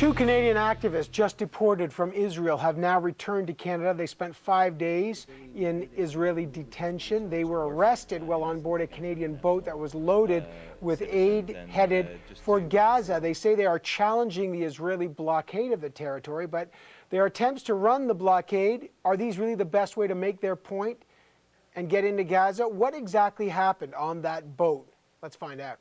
Two Canadian activists just deported from Israel have now returned to Canada. They spent 5 days in Israeli detention. They were arrested while on board a Canadian boat that was loaded with aid headed for Gaza. They say they are challenging the Israeli blockade of the territory, but their attempts to run the blockade, are these really the best way to make their point and get into Gaza? What exactly happened on that boat? Let's find out.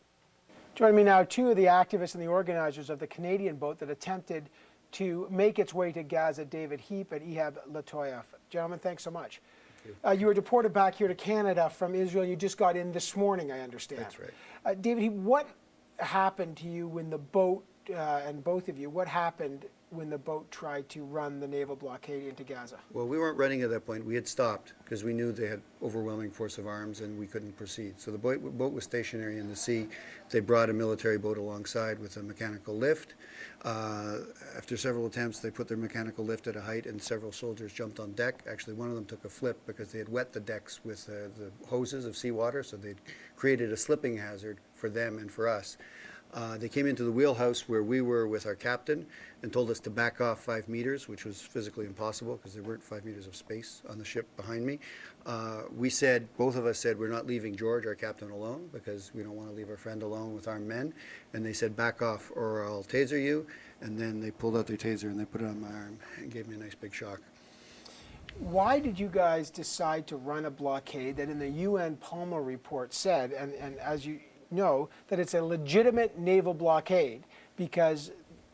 Joining me now, two of the activists and the organizers of the Canadian boat that attempted to make its way to Gaza, David Heap and Ehab Lotayef. Gentlemen, thanks so much. You were deported back here to Canada from Israel. You just got in this morning, I understand. That's right. David Heap, what happened to you when the boat, and both of you, what happened when the boat tried to run the naval blockade into Gaza? Well, we weren't running at that point. We had stopped because we knew they had overwhelming force of arms and we couldn't proceed. So the boat was stationary in the sea. They brought a military boat alongside with a mechanical lift. After several attempts, they put their mechanical lift at a height and several soldiers jumped on deck. Actually, one of them took a flip because they had wet the decks with the hoses of seawater, so they'd created a slipping hazard for them and for us. They came into the wheelhouse where we were with our captain and told us to back off 5 meters, which was physically impossible because there weren't 5 meters of space on the ship behind me. We said, both of us said, we're not leaving George, our captain, alone because we don't want to leave our friend alone with armed men. And they said, back off or I'll taser you. And then they pulled out their taser and they put it on my arm and gave me a nice big shock. Why did you guys decide to run a blockade that in the UN Palmer report said, and as you know, that it's a legitimate naval blockade because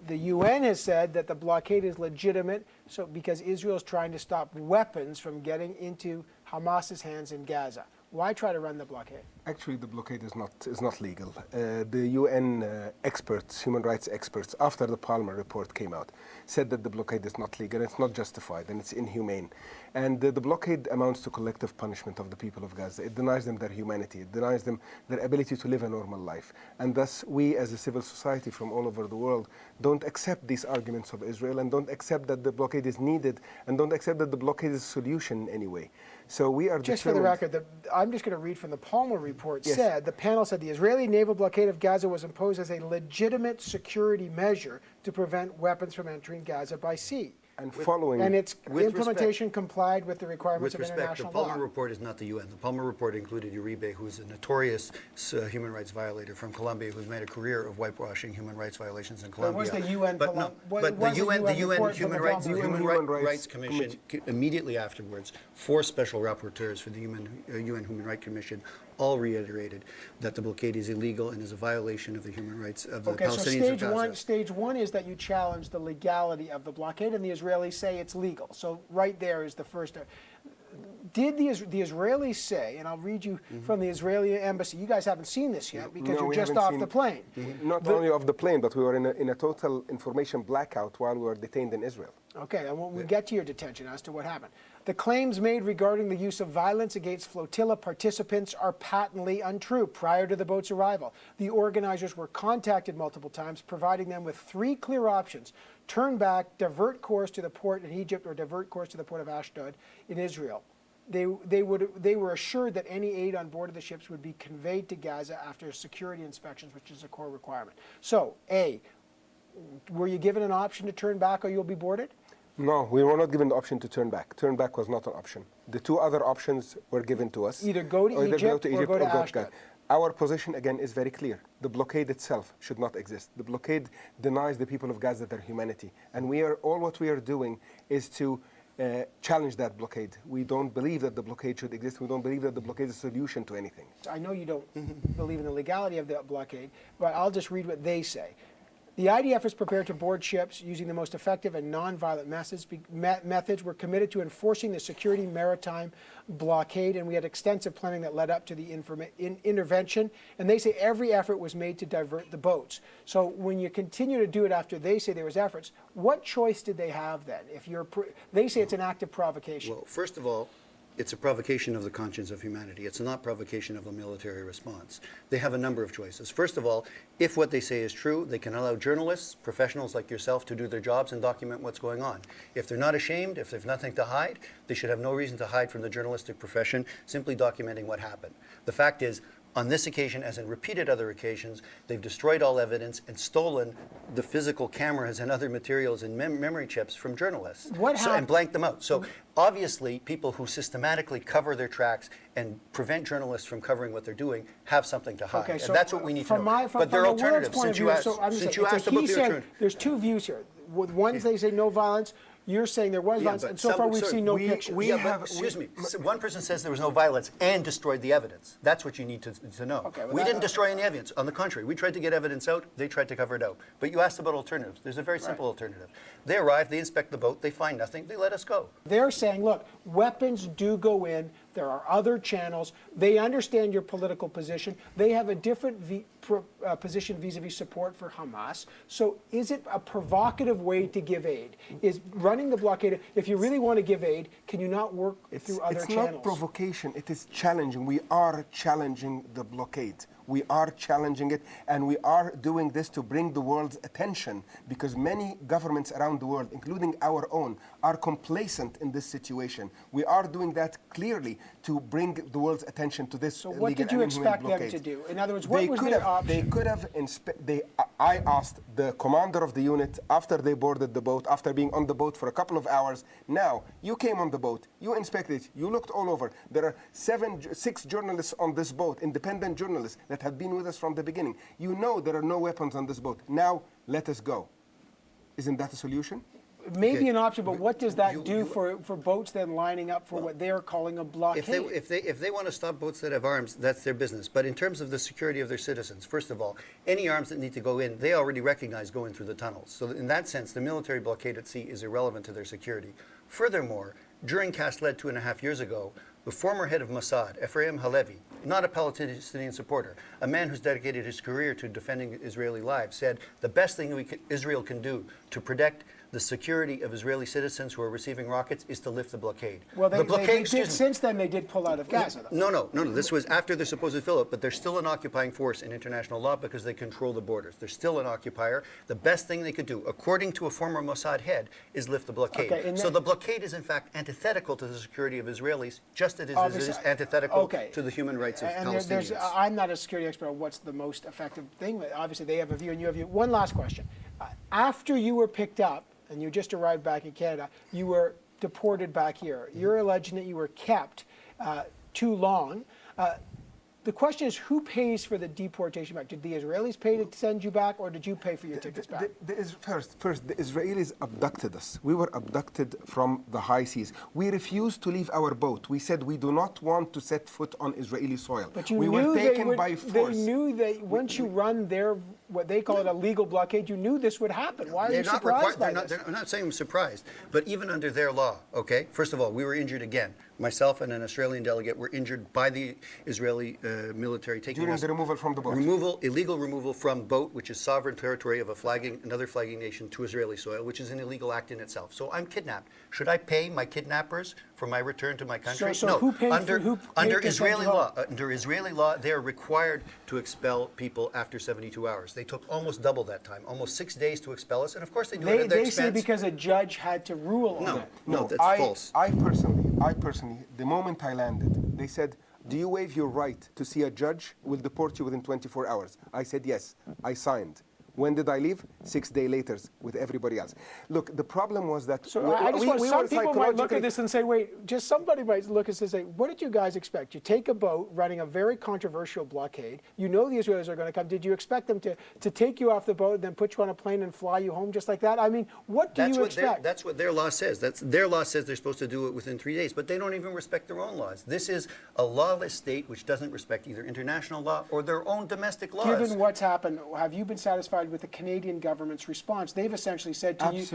the UN has said that the blockade is legitimate because Israel is trying to stop weapons from getting into Hamas's hands in Gaza. Why try to run the blockade? Actually, the blockade is not legal. The UN experts, human rights experts, after the Palmer report came out, said that the blockade is not legal, it's not justified, and it's inhumane. And the blockade amounts to collective punishment of the people of Gaza. It denies them their humanity. It denies them their ability to live a normal life. And thus, we as a civil society from all over the world don't accept these arguments of Israel and don't accept that the blockade is needed and don't accept that the blockade is a solution in any way. So we are just for the record, I'm just going to read from the Palmer report. Yes. The panel said the Israeli naval blockade of Gaza was imposed as a legitimate security measure to prevent weapons from entering Gaza by sea. And its implementation complied with the requirements of international law. The Palmer report is not the UN. The Palmer report included Uribe, who's a notorious human rights violator from Colombia, who's made a career of whitewashing human rights violations in Colombia. But was the UN? The UN Human Rights Commission immediately afterwards, 4 special rapporteurs for the UN Human Rights Commission all reiterated that the blockade is illegal and is a violation of the human rights of the Palestinians of Gaza. Stage one is that you challenge the legality of the blockade, and the Israelis say it's legal. So right there is the first. Did the Israelis say, and I'll read you from the Israeli embassy, you guys haven't seen this yet because you're just off the plane. Not only off the plane, but we were in a total information blackout while we were detained in Israel. Okay, and we'll get to your detention as to what happened. The claims made regarding the use of violence against flotilla participants are patently untrue. Prior to the boat's arrival, the organizers were contacted multiple times, providing them with 3 clear options: turn back, divert course to the port in Egypt, or divert course to the port of Ashdod in Israel. They were assured that any aid on board of the ships would be conveyed to Gaza after security inspections, which is a core requirement. So, A, were you given an option to turn back or you'll be boarded? No, we were not given the option to turn back. Turn back was not an option. The 2 other options were given to us. Either go to Egypt or go to Ashdod. Our position, again, is very clear. The blockade itself should not exist. The blockade denies the people of Gaza their humanity. And all what we are doing is to challenge that blockade. We don't believe that the blockade should exist. We don't believe that the blockade is a solution to anything. I know you don't believe in the legality of the blockade, but I'll just read what they say. The IDF is prepared to board ships using the most effective and non-violent methods. We're committed to enforcing the security maritime blockade, and we had extensive planning that led up to the intervention. And they say every effort was made to divert the boats. So when you continue to do it after they say there was efforts, what choice did they have then? If they say it's an act of provocation. Well, first of all, it's a provocation of the conscience of humanity. It's not provocation of a military response. They have a number of choices. First of all, if what they say is true, they can allow journalists, professionals like yourself, to do their jobs and document what's going on. If they're not ashamed, if they've nothing to hide, they should have no reason to hide from the journalistic profession, simply documenting what happened. The fact is, On this occasion, as in repeated other occasions, they've destroyed all evidence and stolen the physical cameras and other materials and memory chips from journalists and blanked them out. So obviously, people who systematically cover their tracks and prevent journalists from covering what they're doing have something to hide. Okay, so and that's what we need to know. But there are alternatives. Since you asked about the alternative. There's two views here. With one, they say no violence. You're saying there was violence, and so far we've seen no pictures. Excuse me. One person says there was no violence and destroyed the evidence. That's what you need to know. Okay, we didn't destroy any evidence. On the contrary, we tried to get evidence out. They tried to cover it out. But you asked about alternatives. There's a very simple alternative. They arrive, they inspect the boat, they find nothing, they let us go. They're saying, look, weapons do go in. There are other channels. They understand your political position. They have a different position vis-a-vis support for Hamas. So is it a provocative way to give aid? Is running the blockade, if you really want to give aid, can you not work through other channels? It's not provocation. It is challenging. We are challenging the blockade. We are challenging it, and we are doing this to bring the world's attention, because many governments around the world, including our own, are complacent in this situation. We are doing that clearly to bring the world's attention to this. So what did you expect them to do? In other words, what was their option? They could have I asked the commander of the unit after they boarded the boat, after being on the boat for a couple of hours, now, you came on the boat, you inspected it, you looked all over. There are 6 journalists on this boat, independent journalists, that have been with us from the beginning. You know there are no weapons on this boat. Now, let us go. Isn't that a solution? Maybe an option, but what does that do for boats then lining up for what they're calling a blockade? If they want to stop boats that have arms, that's their business. But in terms of the security of their citizens, first of all, any arms that need to go in, they already recognize going through the tunnels. So in that sense, the military blockade at sea is irrelevant to their security. Furthermore, during Cast Lead 2.5 years ago, the former head of Mossad, Ephraim Halevi, not a Palestinian supporter, a man who's dedicated his career to defending Israeli lives, said the best thing Israel can do to protect the security of Israeli citizens who are receiving rockets is to lift the blockade. Well, since then they did pull out of Gaza, though. No. This was after the supposed fill-up, but they're still an occupying force in international law because they control the borders. They're still an occupier. The best thing they could do, according to a former Mossad head, is lift the blockade. Okay, so the blockade is, in fact, antithetical to the security of Israelis, just as it is antithetical to the human rights of Palestinians. I'm not a security expert on what's the most effective thing, but obviously they have a view and you have a view. One last question. After you were picked up, and you just arrived back in Canada, you were deported back here. You're alleging that you were kept too long. The question is, who pays for the deportation back? Did the Israelis pay to send you back, or did you pay for your tickets back? First, the Israelis abducted us. We were abducted from the high seas. We refused to leave our boat. We said we do not want to set foot on Israeli soil. But you we knew were taken by force. They knew that once you run their, what they call it, a legal blockade, you knew this would happen. Why are you surprised by this? I'm not saying I'm surprised, but even under their law, okay, first of all, we were injured again. Myself and an Australian delegate were injured by the Israeli military taking during the removal from the boat. Illegal removal from boat, which is sovereign territory of another flagging nation, to Israeli soil, which is an illegal act in itself. So I'm kidnapped. Should I pay my kidnappers for my return to my country? So no. Who paid under Israeli law, they are required to expel people after 72 hours. They took almost double that time, almost 6 days to expel us, and of course they do it at their expense. They say because a judge had to rule on it. No, that's false. I personally, the moment I landed, they said, do you waive your right to see a judge? We'll deport you within 24 hours. I said yes. I signed. When did I leave? 6 days later with everybody else. Look, the problem was that some people might look at this and say, wait, just somebody might look at this and say, what did you guys expect? You take a boat running a very controversial blockade. You know the Israelis are going to come. Did you expect them to take you off the boat and then put you on a plane and fly you home just like that? I mean, what do you expect? That's what their law says. Their law says they're supposed to do it within 3 days, but they don't even respect their own laws. This is a lawless state which doesn't respect either international law or their own domestic laws. Given what's happened, have you been satisfied with the Canadian government's response? They've essentially said to you,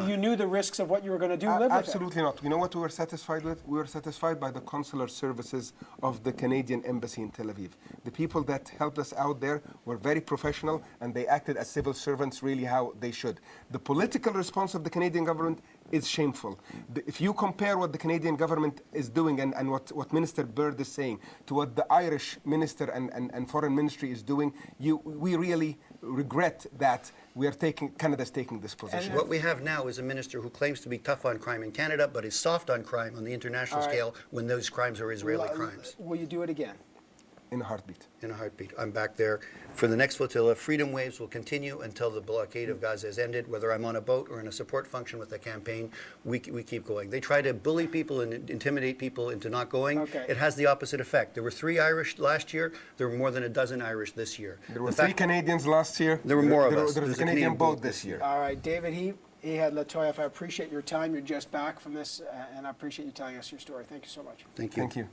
you knew the risks of what you were going to do. Absolutely not. You know what we were satisfied with? We were satisfied by the consular services of the Canadian embassy in Tel Aviv. The people that helped us out there were very professional, and they acted as civil servants really how they should. The political response of the Canadian government is shameful. If you compare what the Canadian government is doing and what Minister Bird is saying to what the Irish minister and foreign ministry is doing, we really regret that Canada's taking this position. And what we have now is a minister who claims to be tough on crime in Canada, but is soft on crime on the international scale when those crimes are Israeli crimes. Will you do it again? In a heartbeat. In a heartbeat. I'm back there for the next flotilla. Freedom waves will continue until the blockade of Gaza is ended. Whether I'm on a boat or in a support function with a campaign, we keep going. They try to bully people and intimidate people into not going. Okay. It has the opposite effect. There were 3 Irish last year. There were more than a dozen Irish this year. There were 3 Canadians last year. There were more of us. There was a Canadian boat this year. All right, David Heap, Ehab Lotayef, I appreciate your time. You're just back from this, and I appreciate you telling us your story. Thank you so much. Thank you. Thank you.